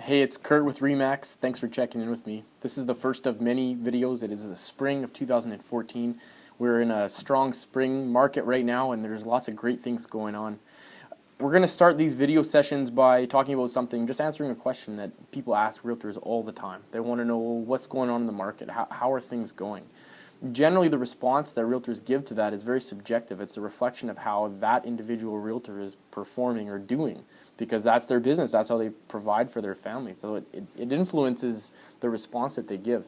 Hey, it's Kurt with Remax. Thanks for checking in with me. This is the first of many videos. It is the spring of 2014. We're in a strong spring market right now, and there's lots of great things going on. We're going to start these video sessions by talking about something, just answering a question that people ask realtors all the time. They want to know what's going on in the market, how are things going. Generally, the response that realtors give to that is very subjective. It's a reflection of how that individual realtor is performing or doing, because that's their business. That's how they provide for their family. So it influences the response that they give.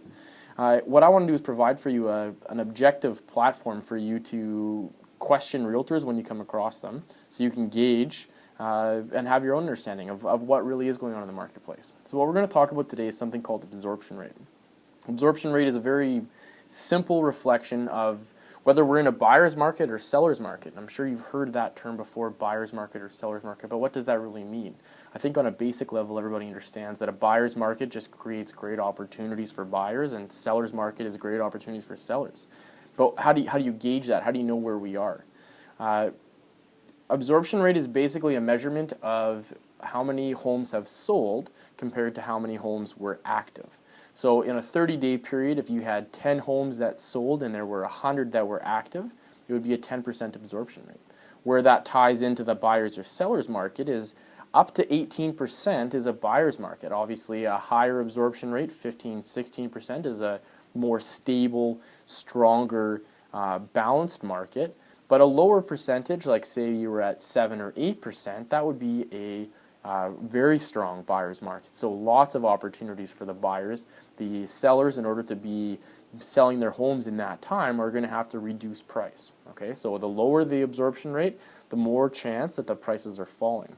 What I want to do is provide for you an objective platform for you to question realtors when you come across them, so you can gauge and have your own understanding of what really is going on in the marketplace. So what we're going to talk about today is something called absorption rate. Absorption rate is a very simple reflection of whether we're in a buyer's market or seller's market. I'm sure you've heard that term before, buyer's market or seller's market, but what does that really mean? I think on a basic level everybody understands that a buyer's market just creates great opportunities for buyers, and seller's market is great opportunities for sellers. But how do you gauge that? How do you know where we are? Absorption rate is basically a measurement of how many homes have sold compared to how many homes were active. So in a 30-day period, if you had 10 homes that sold and there were 100 that were active, it would be a 10% absorption rate. Where that ties into the buyer's or seller's market is up to 18% is a buyer's market. Obviously, a higher absorption rate, 15, 16%, is a more stable, stronger, balanced market. But a lower percentage, like say you were at 7 or 8%, that would be a very strong buyer's market. So lots of opportunities for the buyers. The sellers, in order to be selling their homes in that time, are going to have to reduce price. Okay, so the lower the absorption rate, the more chance that the prices are falling.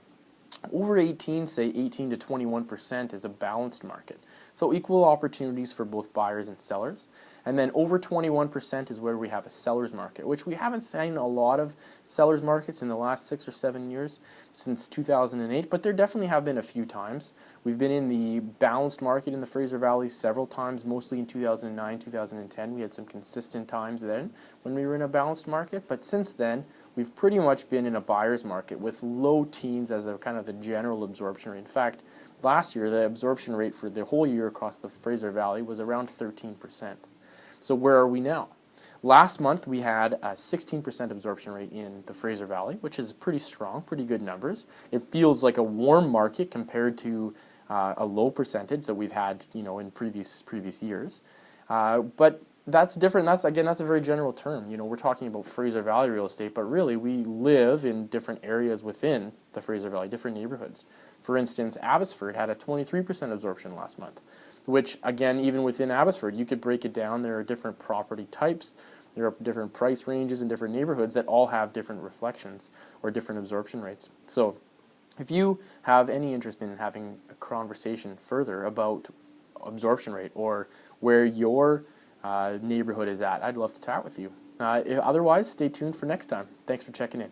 Over 18, say 18 to 21%, is a balanced market. So equal opportunities for both buyers and sellers. And then over 21% is where we have a seller's market, which we haven't seen a lot of seller's markets in the last 6 or 7 years, since 2008, but there definitely have been a few times. We've been in the balanced market in the Fraser Valley several times, mostly in 2009, 2010. We had some consistent times then when we were in a balanced market, but since then, we've pretty much been in a buyer's market with low teens as kind of the general absorption rate. In fact, last year, the absorption rate for the whole year across the Fraser Valley was around 13%. So where are we now? Last month we had a 16% absorption rate in the Fraser Valley, which is pretty strong, pretty good numbers. It feels like a warm market compared to a low percentage that we've had, in previous years. But that's different. That's a very general term. We're talking about Fraser Valley real estate, but really we live in different areas within the Fraser Valley, different neighborhoods. For instance, Abbotsford had a 23% absorption last month, which, again, even within Abbotsford, you could break it down. There are different property types, there are different price ranges in different neighborhoods that all have different reflections or different absorption rates. So if you have any interest in having a conversation further about absorption rate or where your neighborhood is at, I'd love to chat with you. Otherwise, stay tuned for next time. Thanks for checking in.